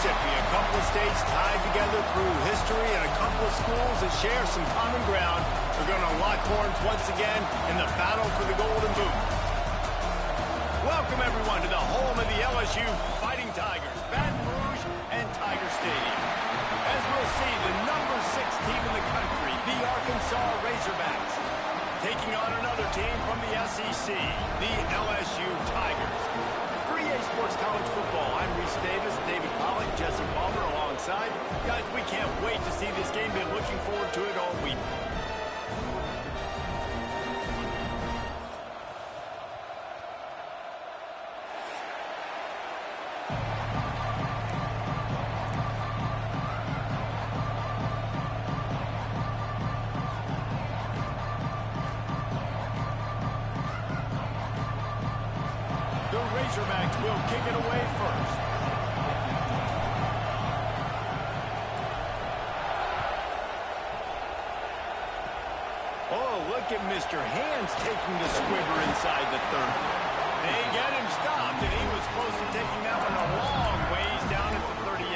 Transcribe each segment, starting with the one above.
Mississippi, a couple of states tied together through history and a couple of schools that share some common ground are going to lock horns once again in the battle for the Golden Boot. Welcome, everyone, to the home of the LSU Fighting Tigers, Baton Rouge and Tiger Stadium. As we'll see, the number 6 team in the country, the Arkansas Razorbacks, taking on another team from the SEC, the LSU Tigers. For EA Sports College Football, I'm Reese Davis, David Pollack, Jesse Palmer alongside. Guys, we can't wait to see this game. Been looking forward to it all week. The Razorbacks will kick it away first. Oh, look at Mr. Hands taking the squibber inside the 30. They get him stopped, and he was close to taking that one a long ways down at the 38.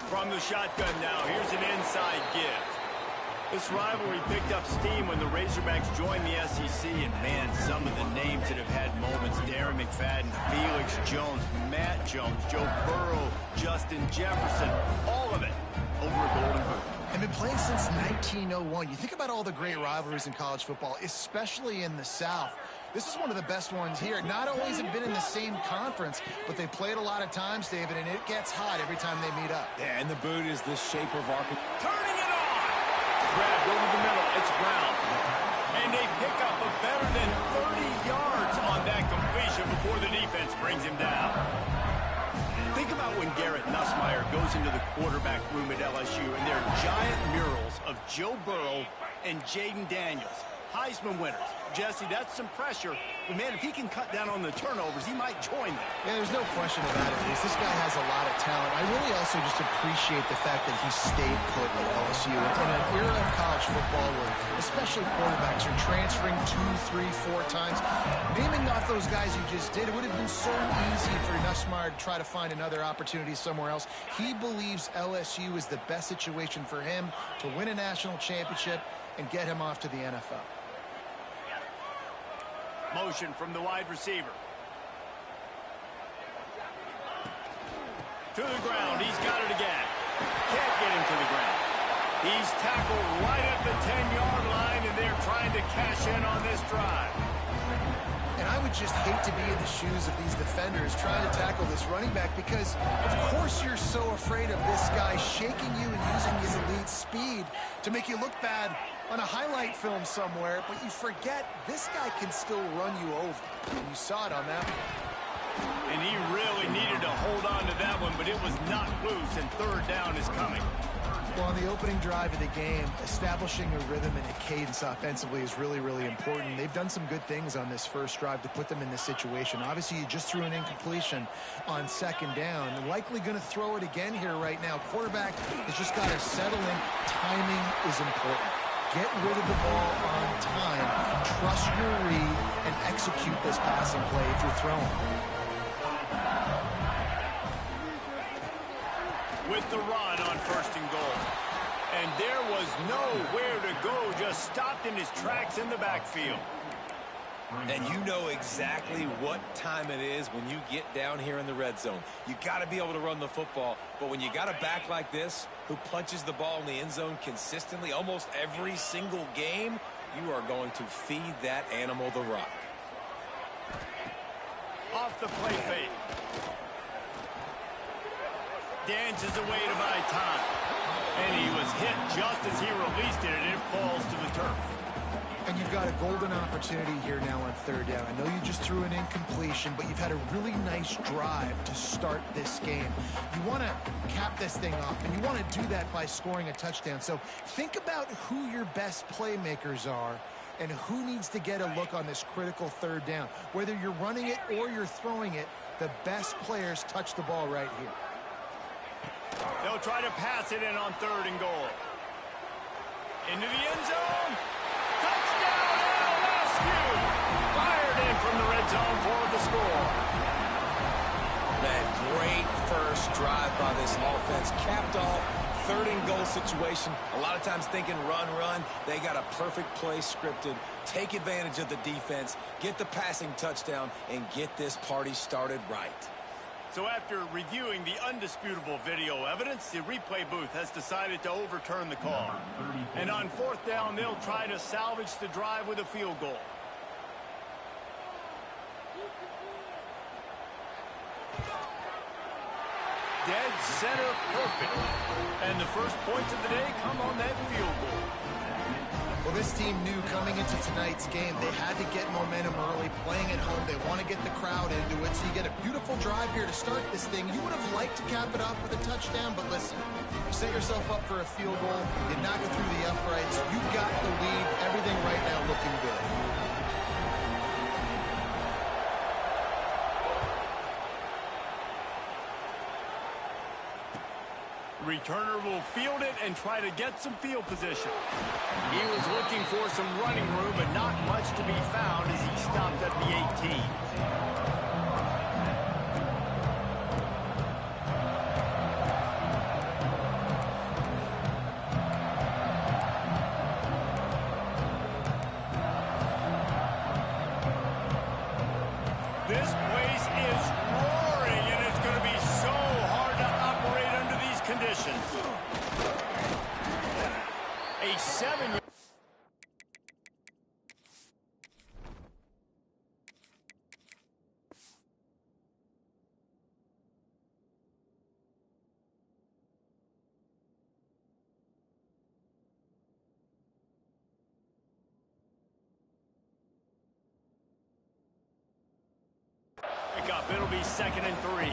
From the shotgun now, here's an inside give. This rivalry picked up steam when the Razorbacks joined the SEC, and man, some of the names that have had moments: Darren McFadden, Felix Jones, Matt Jones, Joe Burrow, Justin Jefferson, all of it over a Golden Boot. And been playing since 1901. You think about all the great rivalries in college football, especially in the South. This is one of the best ones here. Not always have been in the same conference, but they played a lot of times, David, and it gets hot every time they meet up. Yeah, and the boot is the shape of Arkansas. Turning it on! Grabbed over the middle. It's Brown. And they pick up a better than 30 yards on that completion before the defense brings him down. Think about when Garrett Nussmeier goes into the quarterback room at LSU, and there are giant murals of Joe Burrow and Jaden Daniels, Heisman winners. Jesse, that's some pressure. But, man, if he can cut down on the turnovers, he might join them. Yeah, there's no question about it. This guy has a lot of talent. I really also just appreciate the fact that he stayed put at LSU. In an era of college football where especially quarterbacks are transferring 2, 3, 4 times, naming off those guys you just did, it would have been so easy for Nussmeier to try to find another opportunity somewhere else. He believes LSU is the best situation for him to win a national championship and get him off to the NFL. Motion from the wide receiver. To the ground. He's got it again. Can't get him to the ground. He's tackled right at the 10-yard line, and they're trying to cash in on this drive. And I would just hate to be in the shoes of these defenders trying to tackle this running back because, of course, you're so afraid of this guy shaking you and using his elite speed to make you look bad on a highlight film somewhere, but you forget this guy can still run you over. And you saw it on that one. And he really needed to hold on to that one, but it was not loose, and third down is coming. Well, on the opening drive of the game, establishing a rhythm and a cadence offensively is really, really important. They've done some good things on this first drive to put them in this situation. Obviously, you just threw an incompletion on second down. Likely going to throw it again here right now. Quarterback has just got to settle in. Timing is important. Get rid of the ball on time. Trust your read and execute this passing play if you're throwing. With the run on first and goal. And there was nowhere to go, just stopped in his tracks in the backfield. And you know exactly what time it is when you get down here in the red zone. You got to be able to run the football, but when you got a back like this who punches the ball in the end zone consistently almost every single game, you are going to feed that animal the rock. Off the play fake. Dances away to buy time. And he was hit just as he released it, and it falls to the turf. And you've got a golden opportunity here now on third down. I know you just threw an incompletion, but you've had a really nice drive to start this game. You want to cap this thing off, and you want to do that by scoring a touchdown. So think about who your best playmakers are and who needs to get a look on this critical third down. Whether you're running it or you're throwing it, the best players touch the ball right here. They'll try to pass it in on 3rd and goal. Into the end zone. Touchdown, LSU! Fired in from the red zone for the score. That great first drive by this offense capped off 3rd and goal situation. A lot of times thinking run. They got a perfect play scripted. Take advantage of the defense, get the passing touchdown, and get this party started right. So after reviewing the undisputable video evidence, the replay booth has decided to overturn the call. And on 4th down, they'll try to salvage the drive with a field goal. Dead center perfect. And the first points of the day come on that field goal. Well, this team knew coming into tonight's game they had to get momentum early, playing at home. They want to get the crowd into it, so you get a beautiful drive here to start this thing. You would have liked to cap it off with a touchdown, but listen, you set yourself up for a field goal, you knock it through the uprights, you got the lead, everything right now looking good. Returner will field it and try to get some field position. He was looking for some running room, but not much to be found as he stopped at the 18. This place is roaring, and it's going to be so hard to operate under these conditions. A 7. It'll be 2nd and 3.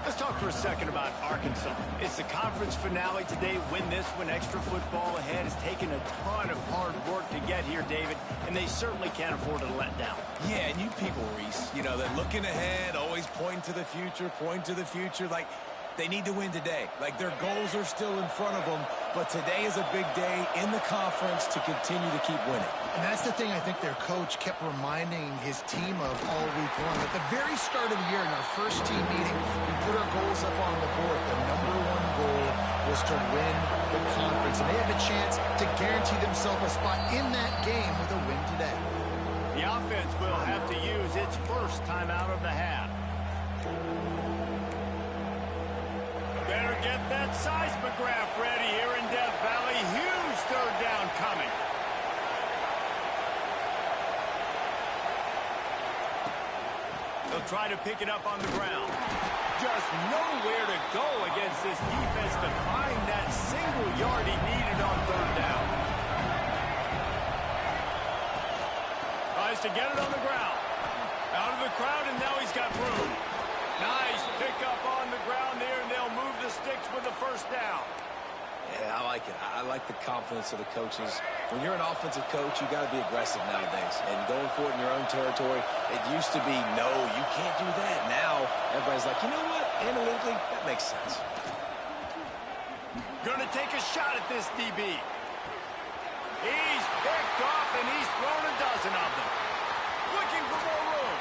Let's talk for a second about Arkansas. It's the conference finale today. Win this one. Extra football ahead. It's taken a ton of hard work to get here, David, and they certainly can't afford to let down. Yeah, and you people, Reese, you know, they're looking ahead, always pointing to the future, like they need to win today. Like their goals are still in front of them, but today is a big day in the conference to continue to keep winning. And that's the thing I think their coach kept reminding his team of all week long. At the very start of the year in our first team meeting, we put our goals up on the board. The #1 goal was to win the conference, and they have a chance to guarantee themselves a spot in that game with a win today. The offense will have to use its first timeout of the half. Better get that seismograph ready here in Death Valley. Huge 3rd down coming. They'll try to pick it up on the ground. Just nowhere to go against this defense to find that single yard he needed on 3rd down. Tries to get it on the ground. Out of the crowd, and now he's got room. Nice pickup on the ground there, and they'll move the sticks with the 1st down. Yeah, I like it. I like the confidence of the coaches. When you're an offensive coach, you got to be aggressive nowadays. And going for it in your own territory, it used to be, no, you can't do that. Now, everybody's like, you know what? Analytically, that makes sense. Gonna take a shot at this DB. He's picked off, and he's thrown a dozen of them. Looking for more room.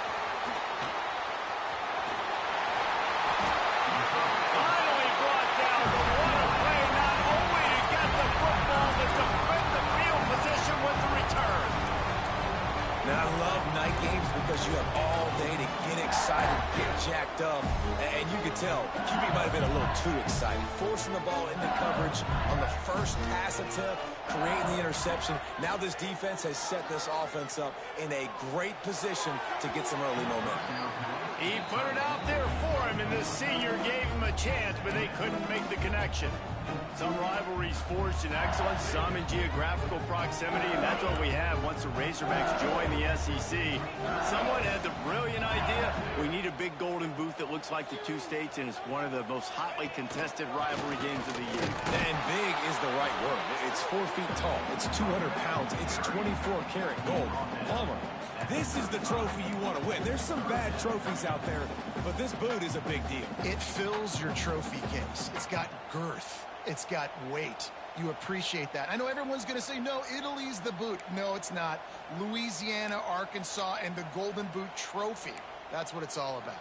Finally brought down, but what a play, not only to get the football, but to win the field position with the return. Now, I love night games because you have all day to get excited, get jacked up. And you could tell, QB might have been a little too excited, forcing the ball into coverage on the first pass attempt, creating the interception. Now this defense has set this offense up in a great position to get some early momentum. He put it out there for him, and the senior gave him a chance, but they couldn't make the connection. Some rivalries forged in excellence, some in geographical proximity, and that's what we have once the Razorbacks join the SEC. Someone had the brilliant idea, we need a big golden boot that looks like the two states, and it's one of the most hotly contested rivalry games of the year. And big is the right word. It's 4 feet tall. It's 200 pounds. It's 24-karat gold. Palmer, this is the trophy you want to win. There's some bad trophies out there, but this boot is a big deal. It fills your trophy case. It's got girth. It's got weight. You appreciate that. I know everyone's going to say, no, Italy's the boot. No, it's not. Louisiana, Arkansas, and the Golden Boot Trophy. That's what it's all about.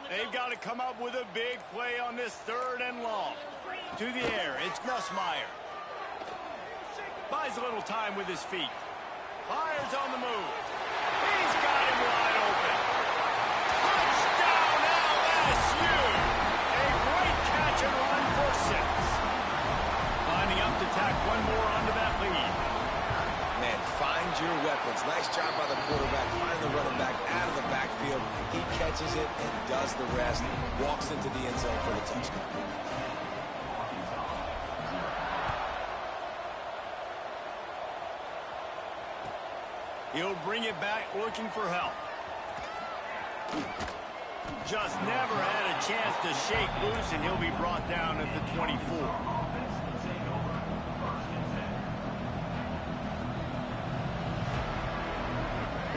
They've got to come up with a big play on this 3rd and long. To the air, it's Nussmeier. Buys a little time with his feet. Fires on the move. He's got him wide open. Touchdown LSU! A great catch and run for 6. Lining up to tack one more onto that lead. Man, find your weapons. Nice job by the quarterback. Find the running back out of the backfield. He catches it and does the rest. Walks into the end zone for the touchdown. He'll bring it back looking for help. Just never had a chance to shake loose, and he'll be brought down at the 24.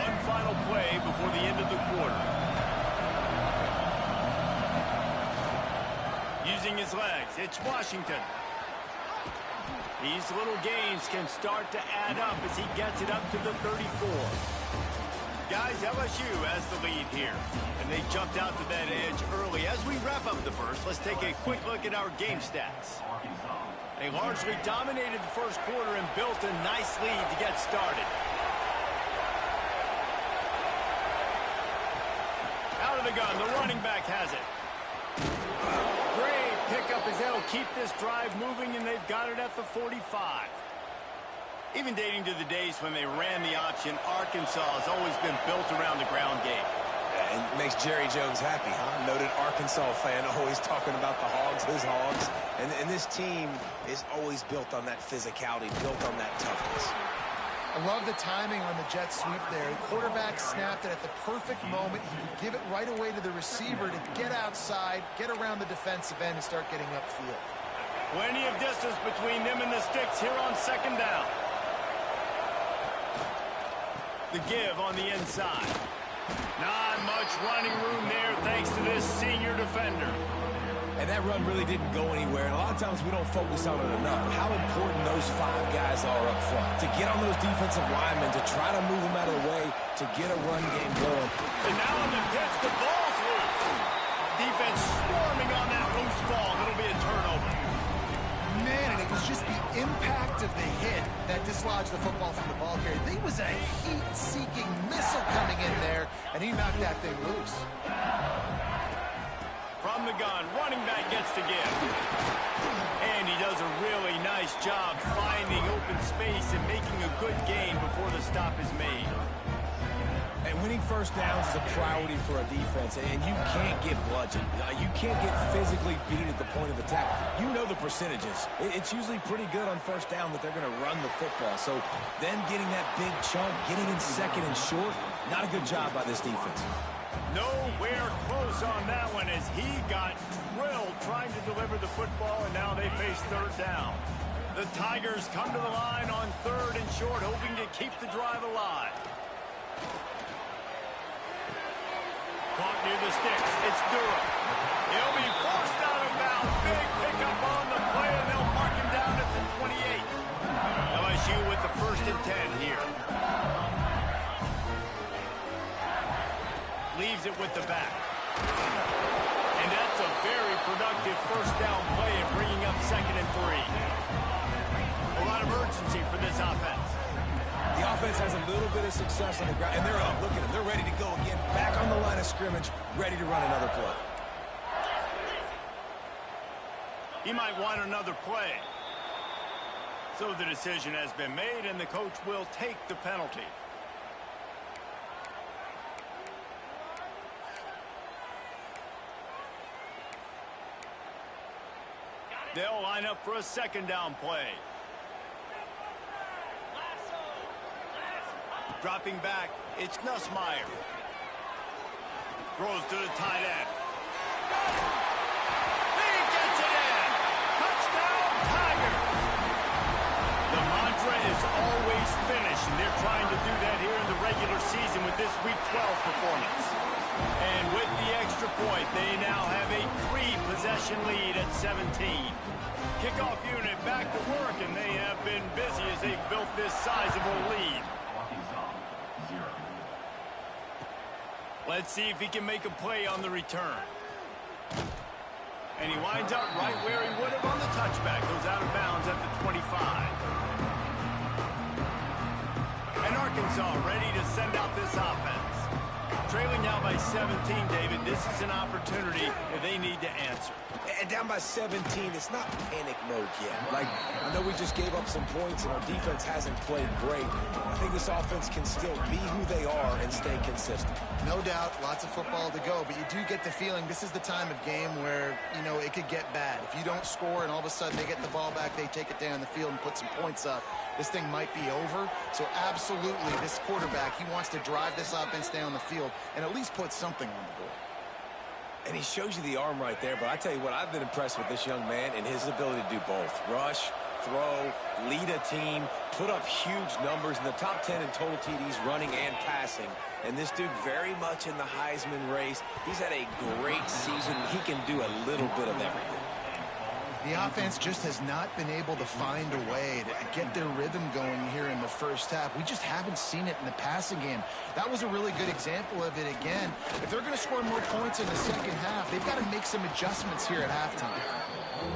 One final play before the end of the quarter. Using his legs, it's Washington. These little gains can start to add up as he gets it up to the 34. Guys, LSU has the lead here, and they jumped out to that edge early. As we wrap up the first, let's take a quick look at our game stats. They largely dominated the first quarter and built a nice lead to get started. Out of the gun, the running back has it. Great pickup as they'll keep this drive moving, and they've got it at the 45. Even dating to the days when they ran the option, Arkansas has always been built around the ground game. And makes Jerry Jones happy, huh? Noted Arkansas fan, always talking about the Hogs, his Hogs. And this team is always built on that physicality, built on that toughness. I love the timing on the jet sweep there. The quarterback snapped it at the perfect moment. He could give it right away to the receiver to get outside, get around the defensive end, and start getting upfield. Plenty of distance between them and the sticks here on 2nd down. The give on the inside. Not much running room there thanks to this senior defender. And that run really didn't go anywhere. And a lot of times we don't focus on it enough. How important those 5 guys are up front. To get on those defensive linemen, to try to move them out of the way, to get a run game going. And now on the pitch, the ball's loose. Defense swarming on that loose ball. It'll be a turnover. Man, and it was just the impact of the hit that dislodged the football from the ball carrier. There was a heat-seeking missile coming in there, and he knocked that thing loose. From the gun, running back gets to give. And he does a really nice job finding open space and making a good gain before the stop is made. And winning first downs is a priority for a defense, and you can't get bludgeoned. You can't get physically beat at the point of attack. You know the percentages. It's usually pretty good on first down that they're going to run the football. So then getting that big chunk, getting in 2nd and short, not a good job by this defense. Nowhere close on that one as he got drilled trying to deliver the football, and now they face 3rd down. The Tigers come to the line on 3rd and short, hoping to keep the drive alive. Caught near the sticks. It's Durham. He'll be forced out of bounds. Big pickup on the play, and they'll mark him down at the 28. LSU with the 1st and 10 here. Leaves it with the back. And that's a very productive 1st down play and bringing up 2nd and 3. A lot of urgency for this offense. The offense has a little bit of success on the ground, and they're up. Look at them. They're ready to go again. Back on the line of scrimmage, ready to run another play. He might want another play. So the decision has been made, and the coach will take the penalty. They'll line up for a second down play. Dropping back, it's Nussmeier. Throws to the tight end. He gets it in. Touchdown, Tigers. The mantra is always finish, and they're trying to do that here in the regular season with this Week 12 performance. And with the extra point, they now have a 3-possession lead at 17. Kickoff unit back to work, and they have been busy as they've built this sizable lead. Let's see if he can make a play on the return. And he winds up right where he would have on the touchback. Goes out of bounds at the 25. And Arkansas ready to send out this offense. Trailing now by 17, David. This is an opportunity that they need to answer. And down by 17, it's not panic mode yet. Like, I know we just gave up some points and our defense hasn't played great. I think this offense can still be who they are and stay consistent. No doubt, lots of football to go, but you do get the feeling this is the time of game where, you know, it could get bad. If you don't score and all of a sudden they get the ball back, they take it down the field and put some points up, this thing might be over. So absolutely, this quarterback, he wants to drive this offense down the field and at least put something on the board. And he shows you the arm right there, but I tell you what, I've been impressed with this young man and his ability to do both. Rush, throw, lead a team, put up huge numbers in the top 10 in total TDs running and passing. And this dude very much in the Heisman race. He's had a great season. He can do a little bit of everything. The offense just has not been able to find a way to get their rhythm going here in the first half. We just haven't seen it in the passing game. That was a really good example of it again. If they're going to score more points in the second half, they've got to make some adjustments here at halftime.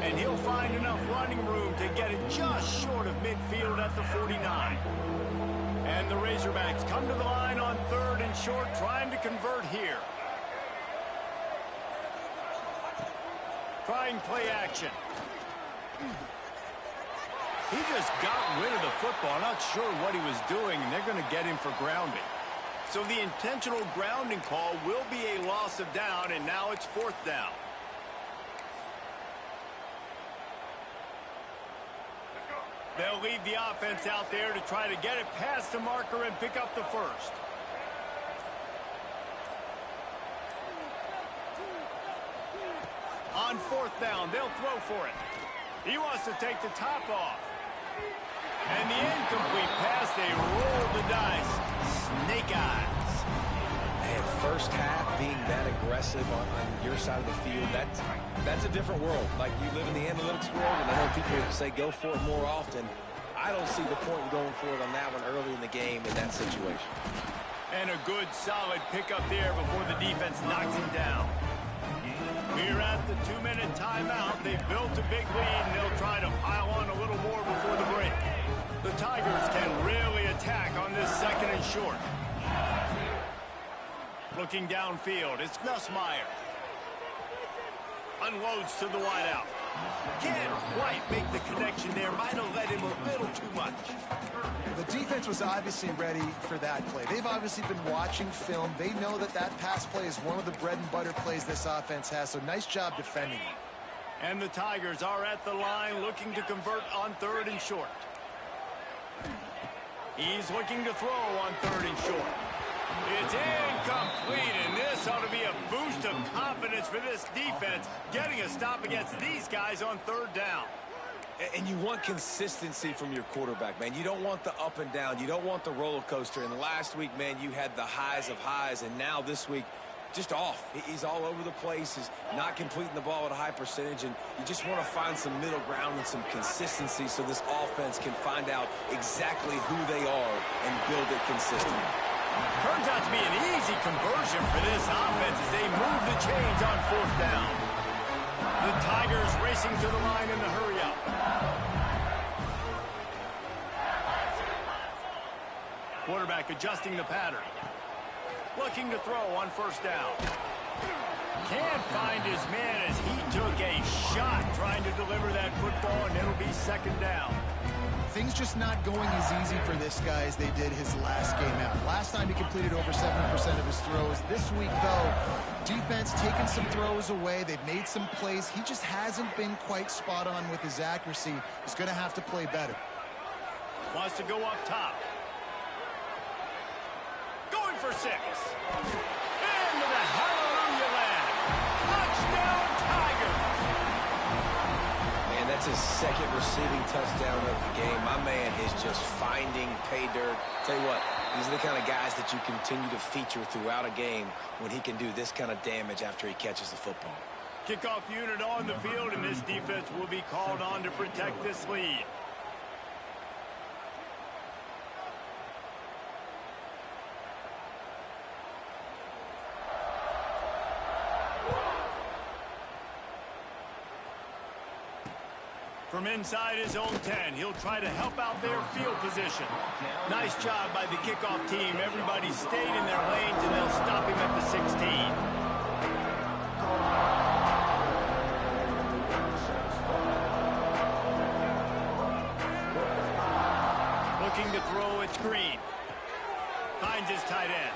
And he'll find enough running room to get it just short of midfield at the 49. And the Razorbacks come to the line on 3rd and short, trying to convert here. Trying play action. He just got rid of the football. Not sure what he was doing, and they're going to get him for grounding. So the intentional grounding call will be a loss of down, and now it's 4th down. They'll leave the offense out there to try to get it past the marker and pick up the first. On 4th down, they'll throw for it. He wants to take the top off. And the incomplete pass, they roll the dice. Snake eyes. Man, first half being that aggressive on your side of the field, that's a different world. Like, you live in the analytics world, and I know people say go for it more often. I don't see the point in going for it on that one early in the game in that situation. And a good, solid pickup there before the defense knocks him down. We're at the 2-minute timeout. They've built a big lead, and they'll try to pile on a little more before the break. The Tigers can really attack on this 2nd and short. Looking downfield, it's Nussmeier. Unloads to the wideout. Can't quite make the connection there. Might have led him a little too much. The defense was obviously ready for that play. They've obviously been watching film. They know that that pass play is one of the bread and butter plays this offense has, so nice job defending it. And the Tigers are at the line looking to convert on 3rd and short. He's looking to throw on 3rd and short. It's incomplete, and this ought to be a boost of confidence for this defense, getting a stop against these guys on 3rd down. And you want consistency from your quarterback, man. You don't want the up and down. You don't want the roller coaster. And last week, man, you had the highs of highs, and now this week, just off. He's all over the place. He's not completing the ball at a high percentage, and you just want to find some middle ground and some consistency so this offense can find out exactly who they are and build it consistently. Turns out to be an easy conversion for this offense as they move the chains on 4th down. The Tigers racing to the line in the hurry-up. Quarterback adjusting the pattern. Looking to throw on first down. Can't find his man as he took a shot trying to deliver that football, and it'll be second down. Things just not going as easy for this guy as they did his last game out. Last time he completed over 70% of his throws. This week, though, defense taking some throws away. They've made some plays. He just hasn't been quite spot on with his accuracy. He's going to have to play better. Wants to go up top. Going for 6. Into the hallelujah land. Touchdown, Tiger. Man, that's his second receiving touchdown of the game. My man is just finding pay dirt. Tell you what, these are the kind of guys that you continue to feature throughout a game when he can do this kind of damage after he catches the football. Kickoff unit on the field, and this defense will be called on to protect this lead. From inside his own 10, he'll try to help out their field position. Nice job by the kickoff team. Everybody stayed in their lanes, and they'll stop him at the 16. Looking to throw, it's Green. Finds his tight end.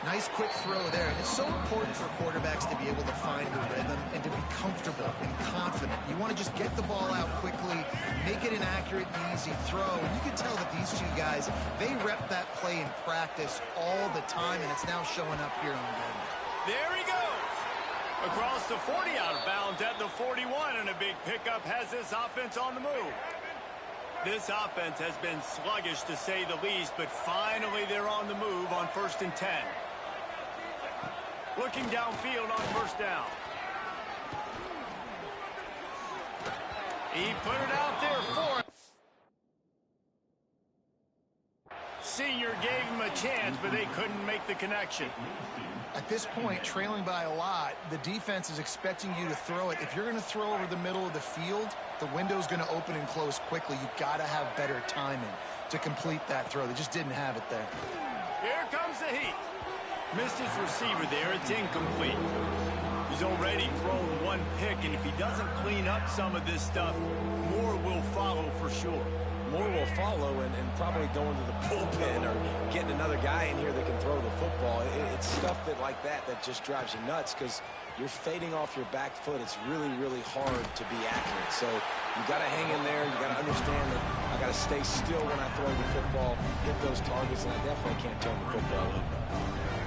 Nice quick throw there. And it's so important for quarterbacks to be able to find the rhythm and to be comfortable and confident. You want to just get the ball out quickly, make it an accurate and easy throw. And you can tell that these two guys, they rep that play in practice all the time, and it's now showing up here on game. There he goes. Across the 40, out of bounds at the 41, and a big pickup has this offense on the move. This offense has been sluggish, to say the least, but finally they're on the move on 1st and 10. Looking downfield on first down. He put it out there for him. Senior gave him a chance, but they couldn't make the connection. At this point, trailing by a lot, the defense is expecting you to throw it. If you're going to throw over the middle of the field, the window's going to open and close quickly. You've got to have better timing to complete that throw. They just didn't have it there. Here comes the heat. Missed his receiver there. It's incomplete. He's already thrown one pick, and if he doesn't clean up some of this stuff, more will follow for sure. More will follow, and probably going to the bullpen or getting another guy in here that can throw the football. It's stuff like that just drives you nuts because you're fading off your back foot. It's really, really hard to be accurate. So you got to hang in there. You got to understand that I got to stay still when I throw the football, hit those targets, and I definitely can't turn the football over.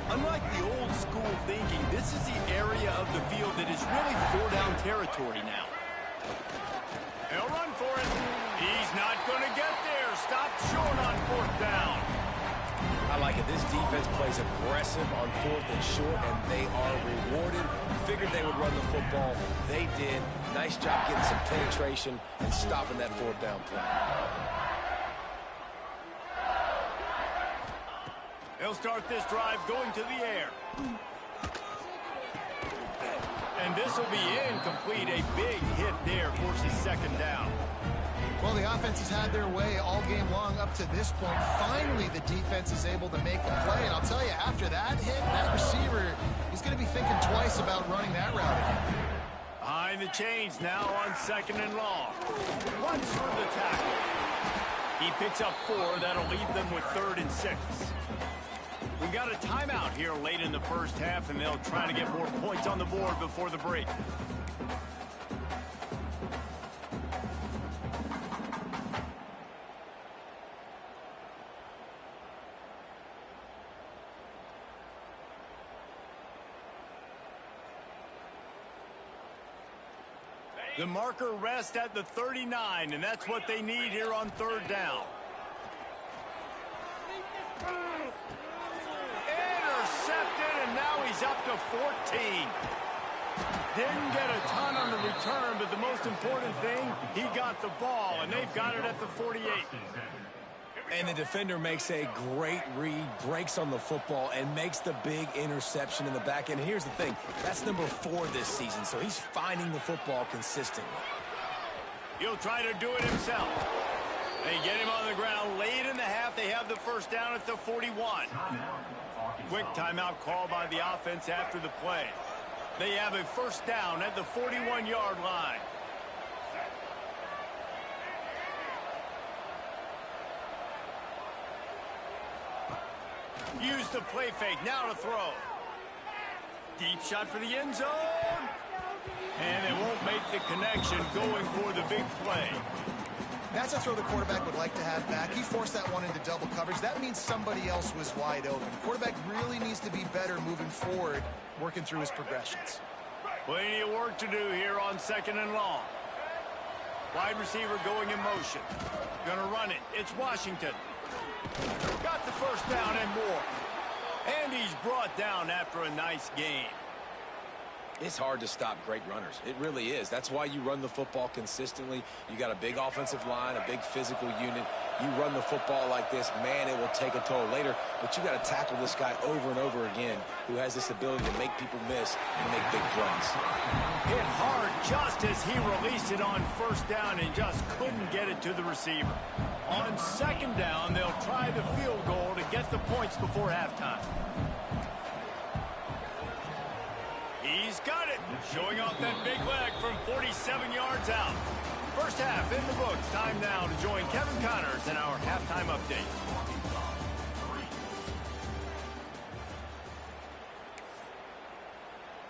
Unlike the old school thinking, this is the area of the field that is really 4-down territory now. He'll run for it. He's not going to get there. Stopped short on 4th down. I like it. This defense plays aggressive on 4th and short, and they are rewarded. Figured they would run the football. They did. Nice job getting some penetration and stopping that 4th down play. He'll start this drive going to the air. And this will be incomplete. A big hit there forces 2nd down. Well, the offense has had their way all game long up to this point. Finally, the defense is able to make a play. And I'll tell you, after that hit, that receiver, he's going to be thinking twice about running that route again. Behind the chains now on 2nd and long. Runs for the tackle. He picks up 4. That'll leave them with 3rd and 6. We got a timeout here late in the first half, and they'll try to get more points on the board before the break. The marker rests at the 39, and that's what they need here on 3rd down. Intercepted, and now he's up to 14. Didn't get a ton on the return, but the most important thing, he got the ball, and they've got it at the 48. And the defender makes a great read, breaks on the football, and makes the big interception in the back end. And here's the thing, that's number 4 this season, so he's finding the football consistently. He'll try to do it himself. They get him on the ground late in the half. They have the first down at the 41. Quick timeout call by the offense after the play. They have a first down at the 41-yard line. Use the play fake. Now to throw. Deep shot for the end zone. And they won't make the connection going for the big play. That's a throw the quarterback would like to have back. He forced that one into double coverage. That means somebody else was wide open. The quarterback really needs to be better moving forward, working through his progressions. Plenty of work to do here on 2nd and long. Wide receiver going in motion. Gonna run it. It's Washington. Got the first down and more. And he's brought down after a nice game. It's hard to stop great runners. It really is. That's why you run the football consistently. You got a big offensive line, a big physical unit. You run the football like this, man, it will take a toll later. But you got to tackle this guy over and over again who has this ability to make people miss and make big plays. Hit hard just as he released it on first down and just couldn't get it to the receiver. On 2nd down, they'll try the field goal to get the points before halftime. He's got it, showing off that big leg from 47 yards out. First half in the books. Time now to join Kevin Connors in our halftime update.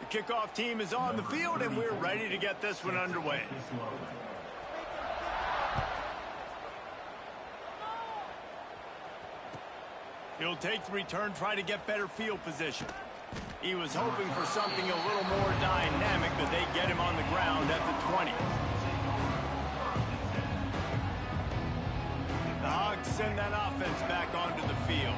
The kickoff team is on the field, and we're ready to get this one underway. He'll take the return, try to get better field position. He was hoping for something a little more dynamic, but they get him on the ground at the 20. The Hogs send that offense back onto the field.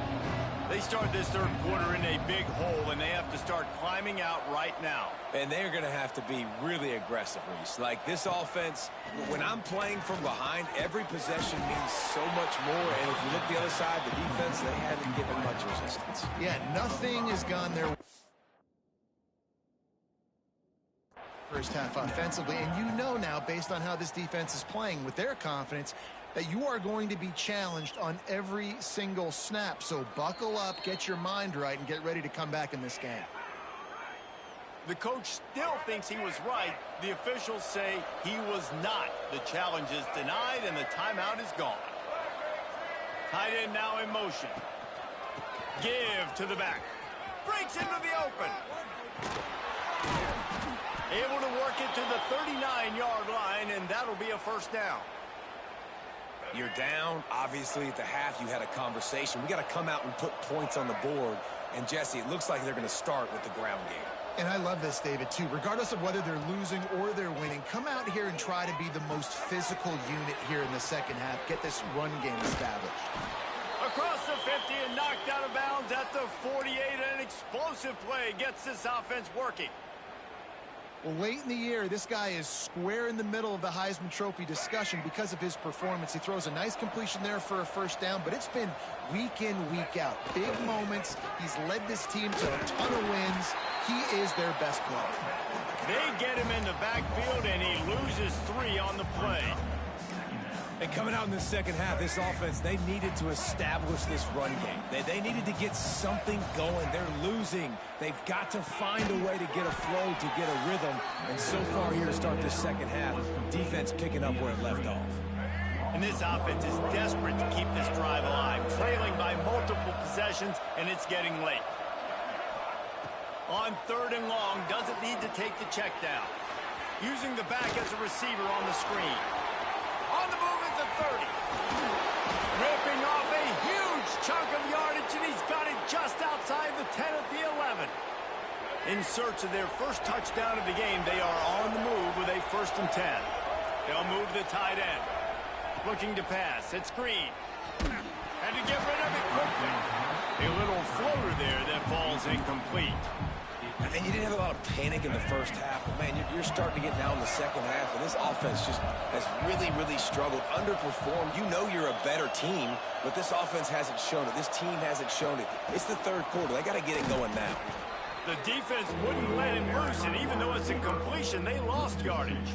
They start this third quarter in a big hole, and they have to start climbing out right now. And they're going to have to be really aggressive, Reese. Like this offense, when I'm playing from behind, every possession means so much more. And if you look the other side, the defense, they haven't given much resistance. Yeah, nothing has gone their way. First half offensively, and you know now, based on how this defense is playing with their confidence, that you are going to be challenged on every single snap. So buckle up, get your mind right, and get ready to come back in this game. The coach still thinks he was right. The officials say he was not. The challenge is denied, and the timeout is gone. Tight end now in motion. Give to the back. Breaks into the open. Able to work it to the 39-yard line, and that'll be a first down. You're down. Obviously, at the half, you had a conversation. We got to come out and put points on the board. And, Jesse, it looks like they're going to start with the ground game. And I love this, David, too. Regardless of whether they're losing or they're winning, come out here and try to be the most physical unit here in the second half. Get this run game established. Across the 50 and knocked out of bounds at the 48. An explosive play gets this offense working. Well, late in the year, this guy is square in the middle of the Heisman Trophy discussion because of his performance. He throws a nice completion there for a first down, but it's been week in, week out. Big moments. He's led this team to a ton of wins. He is their best player. They get him in the backfield, and he loses 3 on the play. And coming out in the second half, this offense, they needed to establish this run game. They needed to get something going. They're losing. They've got to find a way to get a flow, to get a rhythm. And so far here to start this second half, defense picking up where it left off. And this offense is desperate to keep this drive alive, trailing by multiple possessions, and it's getting late. On 3rd and long, doesn't need to take the check down. Using the back as a receiver on the screen. On the move at the 30. Ripping off a huge chunk of yardage, and he's got it just outside the 10 at the 11. In search of their first touchdown of the game, they are on the move with a 1st and 10. They'll move the tight end. Looking to pass. It's Green. And to get rid of it quickly. A little floater there that falls incomplete. And you didn't have a lot of panic in the first half. But, man, you're starting to get now in the second half, and this offense just has really, really struggled, underperformed. You know you're a better team, but this offense hasn't shown it. This team hasn't shown it. It's the third quarter. They got to get it going now. The defense wouldn't let him loose, and even though it's a completion, they lost yardage.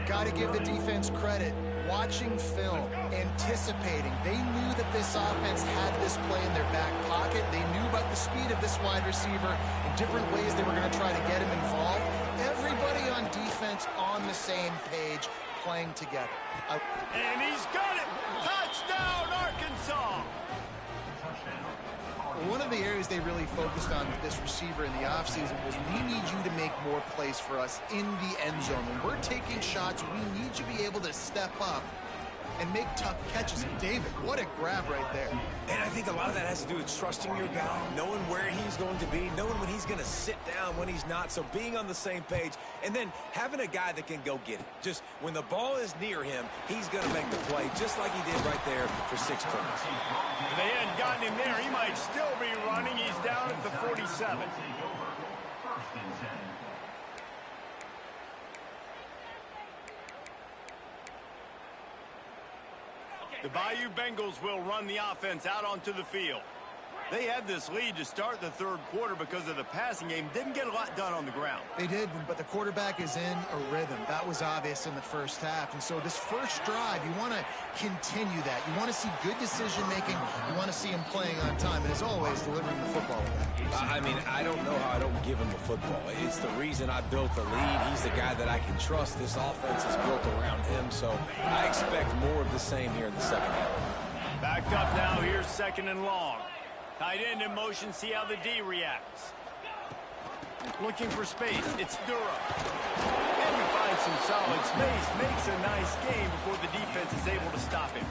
Got to give the defense credit. watching film, anticipating. They knew that this offense had this play in their back pocket. They knew about the speed of this wide receiver and different ways they were going to try to get him involved. Everybody on defense on the same page, playing together. And he's got it! Touchdown, Arkansas! One of the areas they really focused on with this receiver in the offseason was, we need you to make more plays for us in the end zone. When we're taking shots, we need you to be able to step up and make tough catches. And David, what a grab right there. And I think a lot of that has to do with trusting your guy, knowing where he's going to be, knowing when he's going to sit down, when he's not. So being on the same page, and then having a guy that can go get it. Just when the ball is near him, he's going to make the play, just like he did right there for 6 points. If they hadn't gotten him there, he might still be running. He's down at the 47. The Bayou Bengals will run the offense out onto the field. They had this lead to start the third quarter because of the passing game. Didn't get a lot done on the ground. They did, but the quarterback is in a rhythm. That was obvious in the first half. And so this first drive, you want to continue that. You want to see good decision-making. You want to see him playing on time. And as always, delivering the football with that. I mean, I don't know how I don't give him the football. It's the reason I built the lead. He's the guy that I can trust. This offense is built around him. So I expect more of the same here in the second half. Backed up now. Here's second and long. Tight end in motion, see how the D reacts. Looking for space, it's Durham. And he finds some solid space, makes a nice game before the defense is able to stop him.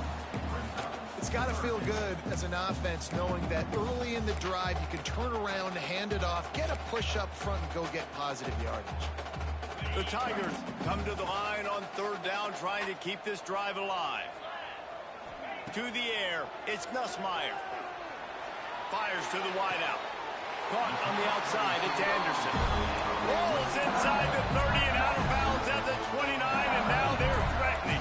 It's got to feel good as an offense knowing that early in the drive you can turn around, hand it off, get a push up front, and go get positive yardage. The Tigers come to the line on third down, trying to keep this drive alive. To the air, it's Nussmeier. Fires to the wideout. Caught on the outside, it's Anderson. Rolls inside the 30 and out of bounds at the 29, and now they're threatening.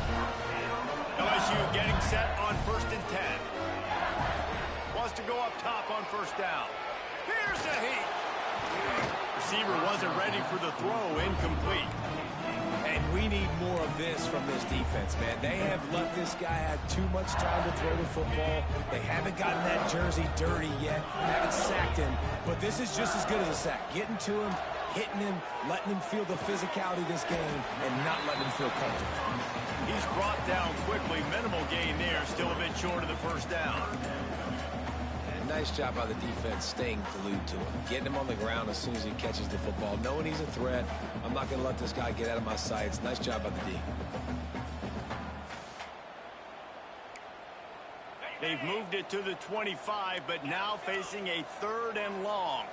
LSU getting set on 1st and 10. Wants to go up top on first down. Here's a heat. Receiver wasn't ready for the throw, incomplete. And we need more of this from this defense, man. They have let this guy have too much time to throw the football. They haven't gotten that jersey dirty yet, haven't sacked him. But this is just as good as a sack. Getting to him, hitting him, letting him feel the physicality of this game, and not letting him feel comfortable. He's brought down quickly. Minimal gain there, still a bit short of the first down. Nice job by the defense staying glued to him. Getting him on the ground as soon as he catches the football. Knowing he's a threat. I'm not going to let this guy get out of my sights. Nice job by the D. They've moved it to the 25, but now facing a 3rd and long.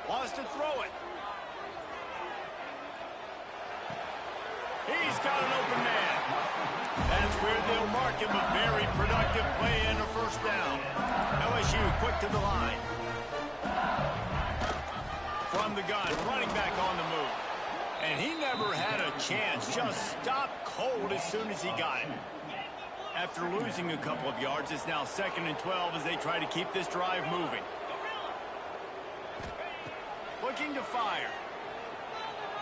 Wants to throw it. He's got an open man. That's where they'll mark him. A very productive play and a first down. LSU quick to the line. From the gun, running back on the move. And he never had a chance. Just stopped cold as soon as he got it. After losing a couple of yards, it's now 2nd and 12 as they try to keep this drive moving. Looking to fire.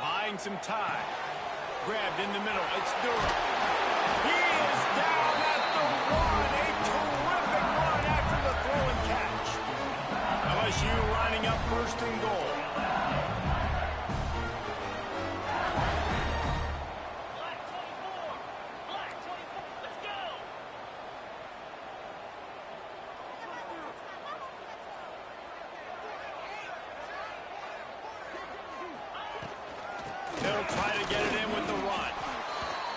Buying some time. Grabbed in the middle. It's Durham. He is down at the 1. A terrific run after the throw and catch. LSU lining up 1st and goal. They'll try to get it in with the run.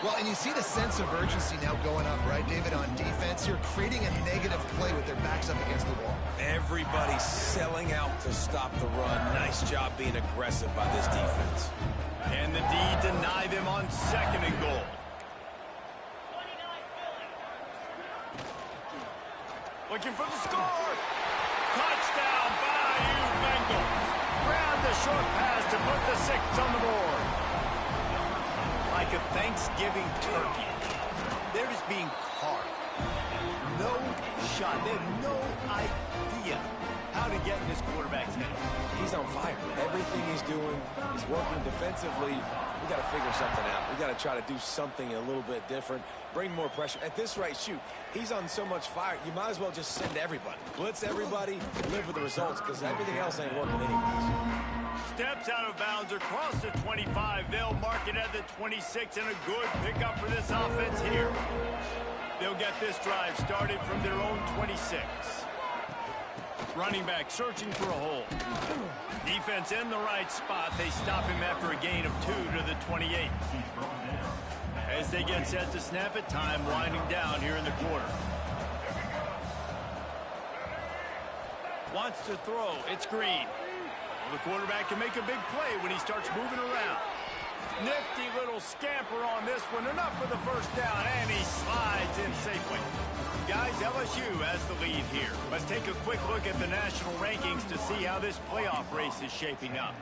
Well, and you see the sense of urgency now going up, right, David, on defense. You're creating a negative play with their backs up against the wall. Everybody's selling out to stop the run. Nice job being aggressive by this defense. And the D deny them on 2nd and goal. Looking for the score. Touchdown, Bayou Bengals. Grab the short pass to put the 6 on the board. Like a Thanksgiving turkey. They're just being carved. No shot. They have no idea how to get in this quarterback's head. He's on fire. Everything he's doing, he's working defensively. We got to figure something out. We got to try to do something a little bit different, bring more pressure. At this rate, shoot, he's on so much fire, you might as well just send everybody. Blitz everybody, live with the results, because everything else ain't working anyways. Steps out of bounds across the 25. They'll mark it at the 26, and a good pickup for this offense here. They'll get this drive started from their own 26. Running back searching for a hole. Defense in the right spot. They stop him after a gain of 2 to the 28. As they get set to snap it, time winding down here in the quarter. Wants to throw. It's Green. Well, the quarterback can make a big play when he starts moving around. Nifty little scamper on this one. Enough for the first down, and he slides in safely. Guys, LSU has the lead here. Let's take a quick look at the national rankings to see how this playoff race is shaping up.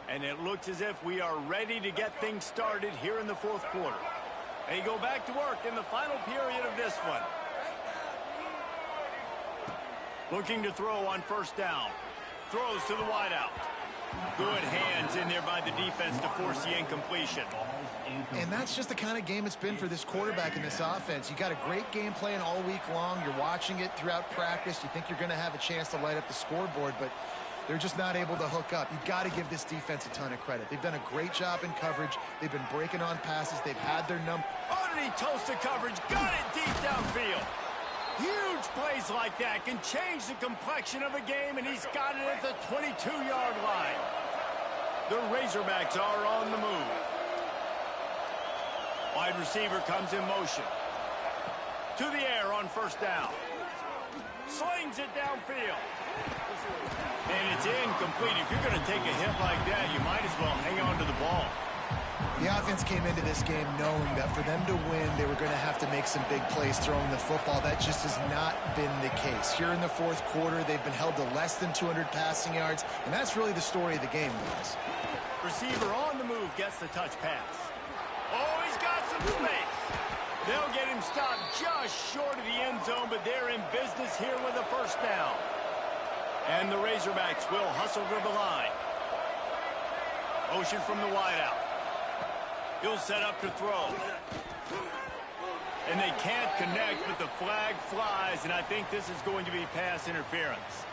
And it looks as if we are ready to get things started here in the fourth quarter. They go back to work in the final period of this one. Looking to throw on first down. Throws to the wideout. Good hands in there by the defense to force the incompletion. And that's just the kind of game it's been for this quarterback in this offense. You got a great game plan all week long. You're watching it throughout practice. You think you're going to have a chance to light up the scoreboard, but they're just not able to hook up. You got to give this defense a ton of credit. They've done a great job in coverage. They've been breaking on passes. They've had their number. Underneath toasted coverage. Got it deep downfield. Huge plays like that can change the complexion of a game, and he's got it at the 22-yard line. The Razorbacks are on the move. Wide receiver comes in motion. To the air on first down. Slings it downfield. And it's incomplete. If you're going to take a hit like that, you might as well hang on to the ball. The offense came into this game knowing that for them to win, they were going to have to make some big plays throwing the football. That just has not been the case. Here in the fourth quarter, they've been held to less than 200 passing yards, and that's really the story of the game, guys. Receiver on the move gets the touch pass. Oh, he's got some space. They'll get him stopped just short of the end zone, but they're in business here with a first down. And the Razorbacks will hustle to the line. Motion from the wideout. He'll set up to throw. And they can't connect, but the flag flies, and I think this is going to be pass interference.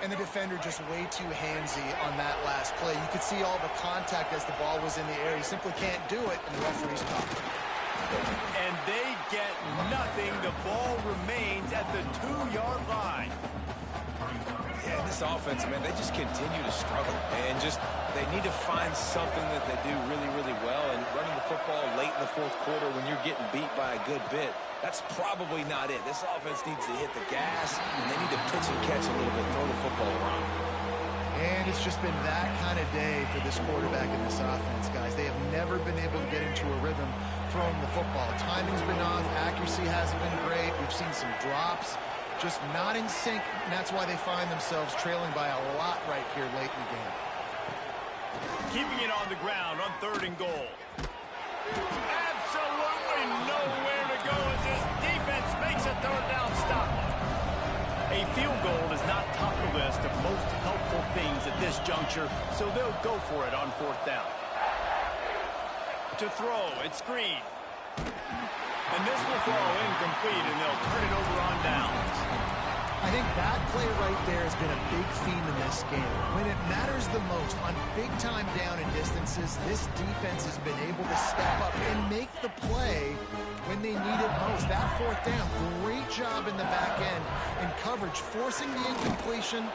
And the defender just way too handsy on that last play. You could see all the contact as the ball was in the air. He simply can't do it, and the referee's stopped. And they get nothing. The ball remains at the 2-yard line. Yeah, this offense, man, they just continue to struggle. And just, they need to find something that they do really, really well. And running the football late in the fourth quarter when you're getting beat by a good bit, that's probably not it. This offense needs to hit the gas, and they need to pitch and catch a little bit, throw the football around. And it's just been that kind of day for this quarterback in this offense, guys. They have never been able to get into a rhythm throwing the football. Timing's been off. Accuracy hasn't been great. We've seen some drops. Just not in sync, and that's why they find themselves trailing by a lot right here late in the game. Keeping it on the ground on 3rd and goal. Absolutely nowhere to go as this defense makes a 3rd down stop. A field goal is not top of the list of most helpful things at this juncture, so they'll go for it on 4th down. To throw, it's Green. And this will fall incomplete, and they'll turn it over on downs. I think that play right there has been a big theme in this game. When it matters the most, on big-time down and distances, this defense has been able to step up and make the play when they need it most. That 4th down, great job in the back end in coverage, forcing the incompletion.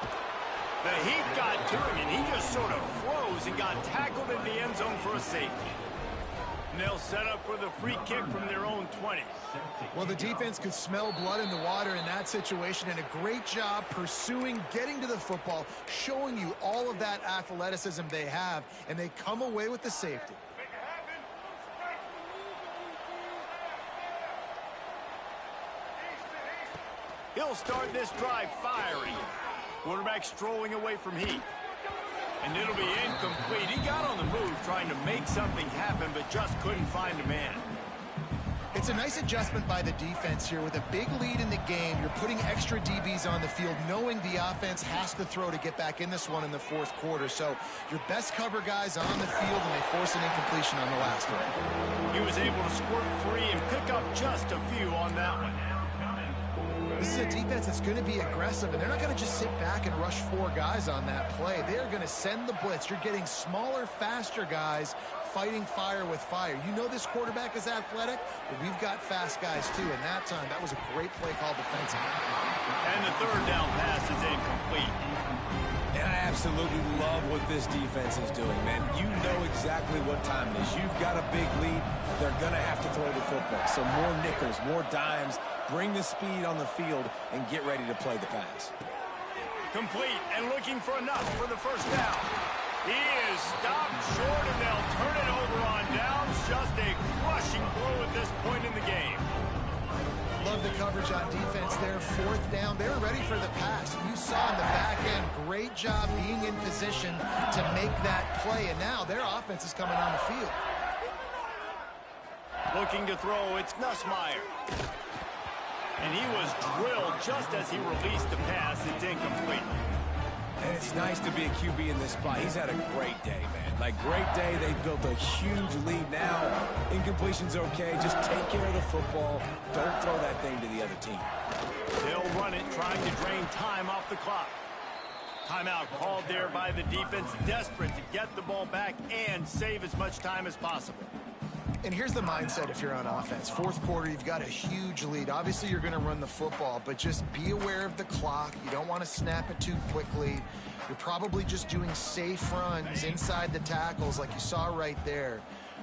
The heat got to him, and he just sort of froze and got tackled in the end zone for a safety. And they'll set up for the free kick from their own 20. Well, the defense could smell blood in the water in that situation, and a great job pursuing, getting to the football, showing you all of that athleticism they have, and they come away with the safety. He'll start this drive firing. Quarterback strolling away from heat. And it'll be incomplete. He got on the move trying to make something happen, but just couldn't find a man. It's a nice adjustment by the defense here. With a big lead in the game, you're putting extra DBs on the field, knowing the offense has to throw to get back in this one in the fourth quarter. So your best cover guys on the field, and they force an incompletion on the last one. He was able to squirt free and pick up just a few on that one. This is a defense that's going to be aggressive, and they're not going to just sit back and rush 4 guys on that play. They're going to send the blitz. You're getting smaller, faster guys fighting fire with fire. You know this quarterback is athletic, but we've got fast guys too. And that time, that was a great play call defensively. And the third down pass is incomplete. And I absolutely love what this defense is doing, man. You know exactly what time it is. You've got a big lead. They're going to have to throw the football. So more nickels, more dimes. Bring the speed on the field and get ready to play the pass. Complete and looking for enough for the first down. He is stopped short, and they'll turn it over on downs. Just a crushing blow at this point in the game. Love the coverage on defense there. Fourth down. They were ready for the pass. You saw in the back end, great job being in position to make that play. And now their offense is coming on the field. Looking to throw, it's Nussmeier. And he was drilled just as he released the pass. It's incomplete. And it's nice to be a QB in this spot. He's had a great day, man. Like, great day. They've built a huge lead now. Incompletion's okay. Just take care of the football. Don't throw that thing to the other team. They'll run it, trying to drain time off the clock. Timeout called there by the defense, desperate to get the ball back and save as much time as possible. And here's the mindset if you're on offense. Fourth quarter, you've got a huge lead. Obviously, you're going to run the football, but just be aware of the clock. You don't want to snap it too quickly. You're probably just doing safe runs inside the tackles like you saw right there.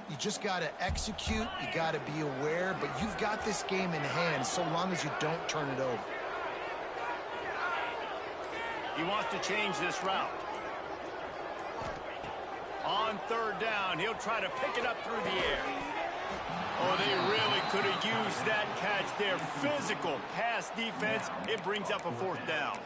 You just got to execute. You got to be aware, but you've got this game in hand so long as you don't turn it over. He wants to change this route. On third down, he'll try to pick it up through the air. Oh, they really could have used that catch there. Physical pass defense. It brings up a fourth down.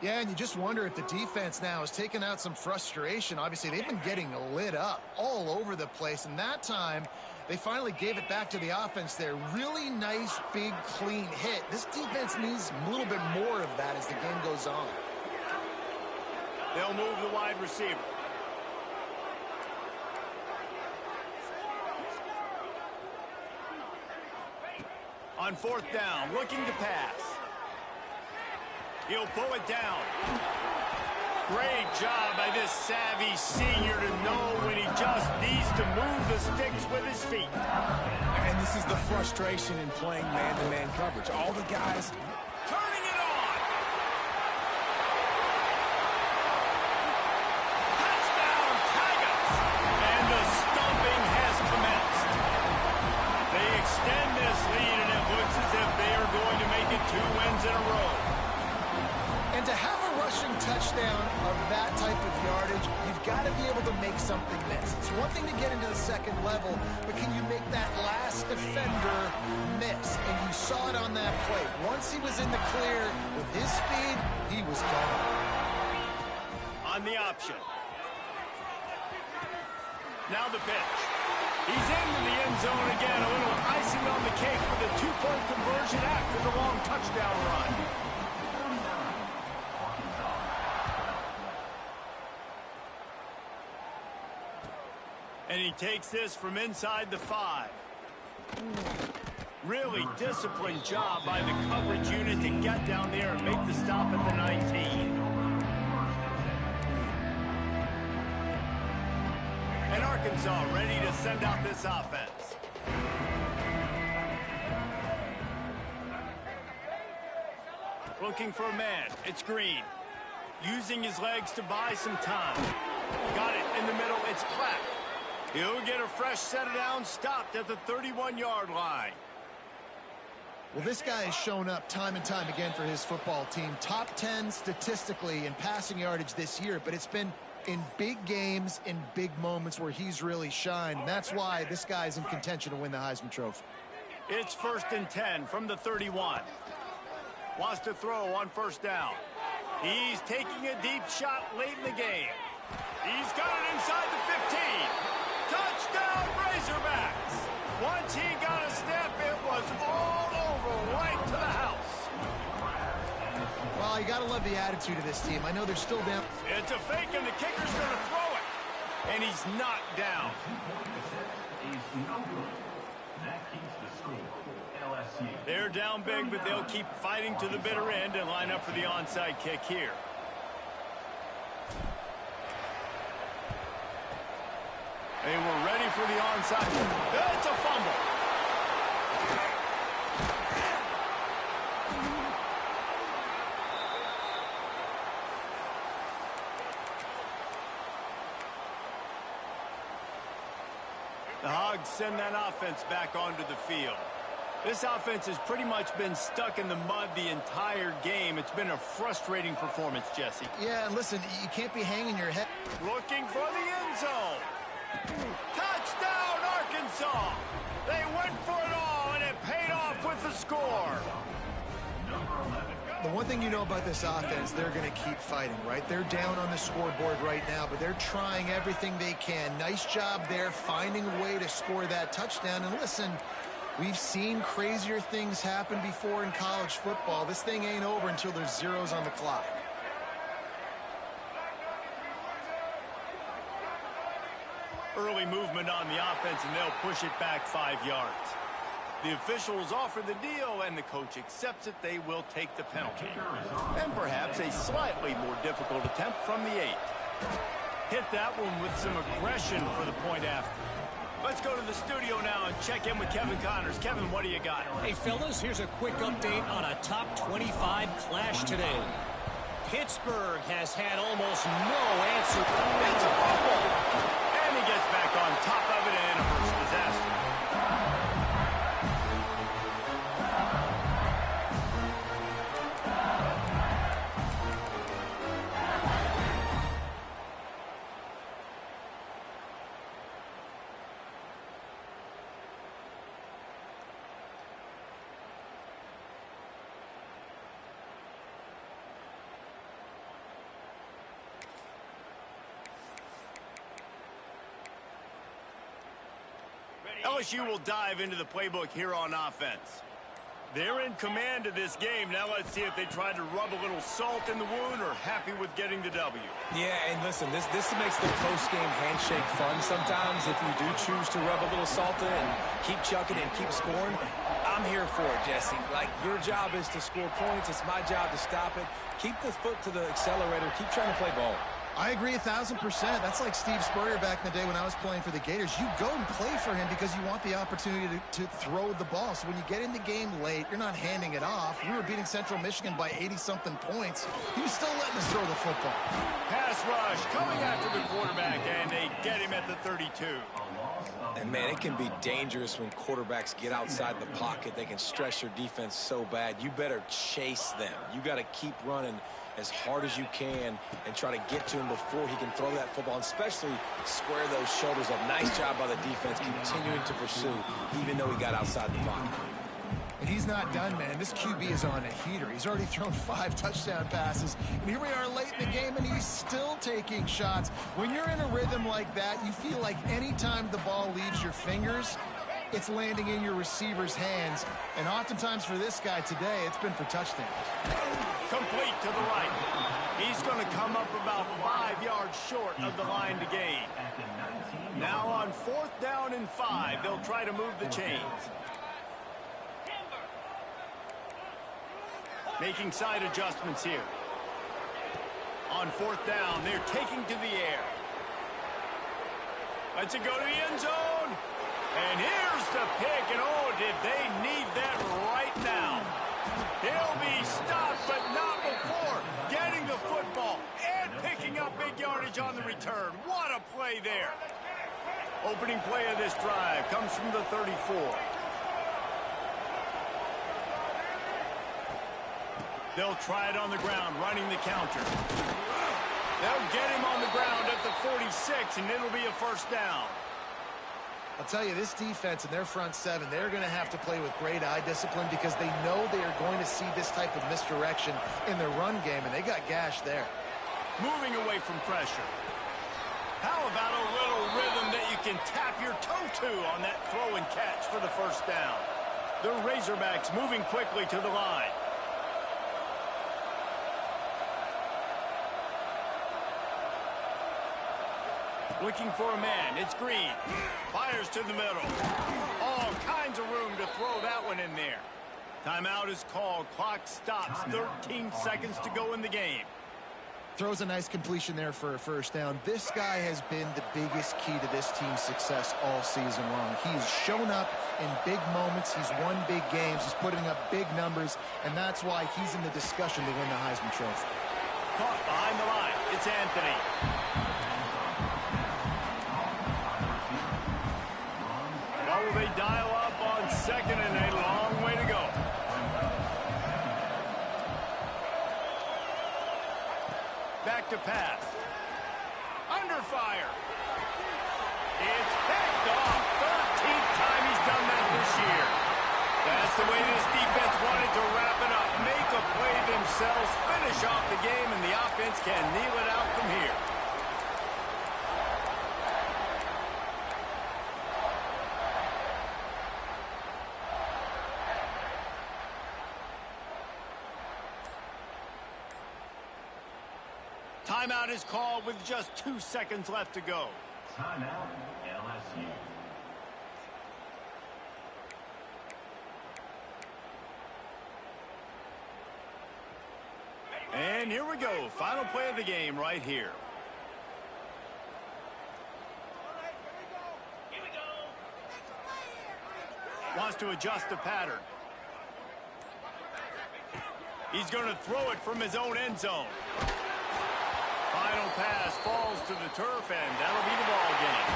Yeah, and you just wonder if the defense now is taking out some frustration. Obviously, they've been getting lit up all over the place, and that time they finally gave it back to the offense there. Really nice, big, clean hit. This defense needs a little bit more of that as the game goes on. They'll move the wide receiver. On fourth down, looking to pass. He'll pull it down. Great job by this savvy senior to know when he just needs to move the sticks with his feet. And this is the frustration in playing man-to-man coverage. All the guys turning it on. Touchdown, Tigers. And the stomping has commenced. They extend this lead, and it looks as if they are going to make it 2 wins in a row. And to have a rushing touchdown of that type of yardage, you've got to be able to make something miss. It's one thing to get into the second level, but can you make that last defender miss? And you saw it on that play. Once he was in the clear with his speed, he was gone. On the option. Now the pitch. He's into the end zone again. A little icing on the cake with a 2-point conversion after the long touchdown run. And he takes this from inside the 5. Really disciplined job by the coverage unit to get down there and make the stop at the 19. And Arkansas ready to send out this offense. Looking for a man. It's Green. Using his legs to buy some time. Got it in the middle. It's Platt. He'll get a fresh set of downs, stopped at the 31-yard line. Well, this guy has shown up time and time again for his football team. Top 10 statistically in passing yardage this year, but it's been in big games, in big moments where he's really shined. And that's why this guy's in contention to win the Heisman Trophy. It's 1st and 10 from the 31. Wants to throw on first down. He's taking a deep shot late in the game. He's got it inside the 15. Touchdown, Razorbacks. Once he got a step, it goes all over right to the house. Well, you got to love the attitude of this team. I know they're still down. It's a fake, and the kicker's going to throw it. And he's knocked down. They're down big, but they'll keep fighting to the bitter end and line up for the onside kick here. They were ready for the onside. It's a fumble. The Hogs send that offense back onto the field. This offense has pretty much been stuck in the mud the entire game. It's been a frustrating performance, Jesse. Yeah, and listen, you can't be hanging your head. Looking for the end zone. Touchdown, Arkansas! They went for it all, and it paid off with the score. The one thing you know about this offense, they're going to keep fighting, right? They're down on the scoreboard right now, but they're trying everything they can. Nice job there, finding a way to score that touchdown. And listen, we've seen crazier things happen before in college football. This thing ain't over until there's zeros on the clock. Early movement on the offense, and they'll push it back 5 yards. The officials offer the deal, and the coach accepts it. They will take the penalty. And perhaps a slightly more difficult attempt from the 8. Hit that one with some aggression for the point after. Let's go to the studio now and check in with Kevin Connors. Kevin, what do you got? Hey, fellas, here's a quick update on a top 25 clash today. Pittsburgh has had almost no answer. It's a fumble! And he gets back on top of it, and a first disaster. LSU will dive into the playbook here on offense. They're in command of this game. Now let's see if they try to rub a little salt in the wound or happy with getting the W. Yeah, and listen, this makes the post-game handshake fun sometimes if you do choose to rub a little salt in and keep chucking and keep scoring. I'm here for it, Jesse. Like, your job is to score points. It's my job to stop it. Keep the foot to the accelerator. Keep trying to play ball. I agree 1,000%. That's like Steve Spurrier back in the day when I was playing for the Gators. You go and play for him because you want the opportunity to throw the ball. So when you get in the game late, you're not handing it off. We were beating Central Michigan by 80-something points. He was still letting us throw the football. Pass rush coming after the quarterback, and they get him at the 32. And, man, it can be dangerous when quarterbacks get outside the pocket. They can stress your defense so bad. You better chase them. You got to keep running as hard as you can and try to get to him before he can throw that football, and especially square those shoulders up. Nice job by the defense continuing to pursue, even though he got outside the pocket. And he's not done, man. This QB is on a heater. He's already thrown 5 touchdown passes. And here we are late in the game, and he's still taking shots. When you're in a rhythm like that, you feel like any time the ball leaves your fingers, it's landing in your receiver's hands. And oftentimes for this guy today, it's been for touchdowns. Complete to the right. He's going to come up about 5 yards short of the line to gain. Now on 4th down and 5, they'll try to move the chains. Making side adjustments here. On 4th down, they're taking to the air. Let's it go to the end zone. And here's the pick, and oh, did they need that right now. He'll be stopped, but not before getting the football and picking up big yardage on the return. What a play there. Opening play of this drive comes from the 34. They'll try it on the ground, running the counter. They'll get him on the ground at the 46, and it'll be a first down. I'll tell you, this defense and their front seven, they're going to have to play with great eye discipline because they know they are going to see this type of misdirection in their run game, and they got gashed there. Moving away from pressure. How about a little rhythm that you can tap your toe to on that throw and catch for the first down? The Razorbacks moving quickly to the line. Looking for a man. It's Green. Fires to the middle. All kinds of room to throw that one in there. Timeout is called. Clock stops. 13 seconds to go in the game. Throws a nice completion there for a first down. This guy has been the biggest key to this team's success all season long. He's shown up in big moments. He's won big games. He's putting up big numbers, and that's why he's in the discussion to win the Heisman Trophy. Caught behind the line. It's Anthony. What will they dial up on second and a long way to go? Back to pass. Under fire. It's picked off. 13th time he's done that this year. That's the way this defense wanted to wrap it up. Make a play themselves, finish off the game, and the offense can kneel it out from here. Timeout is called with just 2 seconds left to go. Timeout, LSU. And here we go. Final play of the game right here. Wants to adjust the pattern. He's going to throw it from his own end zone. Final pass falls to the turf, and that'll be the ball game.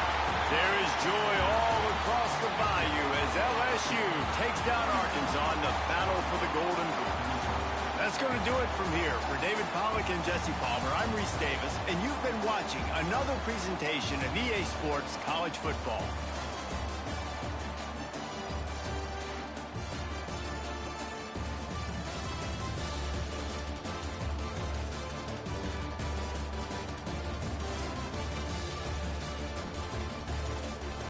There is joy all across the bayou as LSU takes down Arkansas in the battle for the Golden Boot. That's going to do it from here. For David Pollack and Jesse Palmer, I'm Reese Davis, and you've been watching another presentation of EA Sports College Football.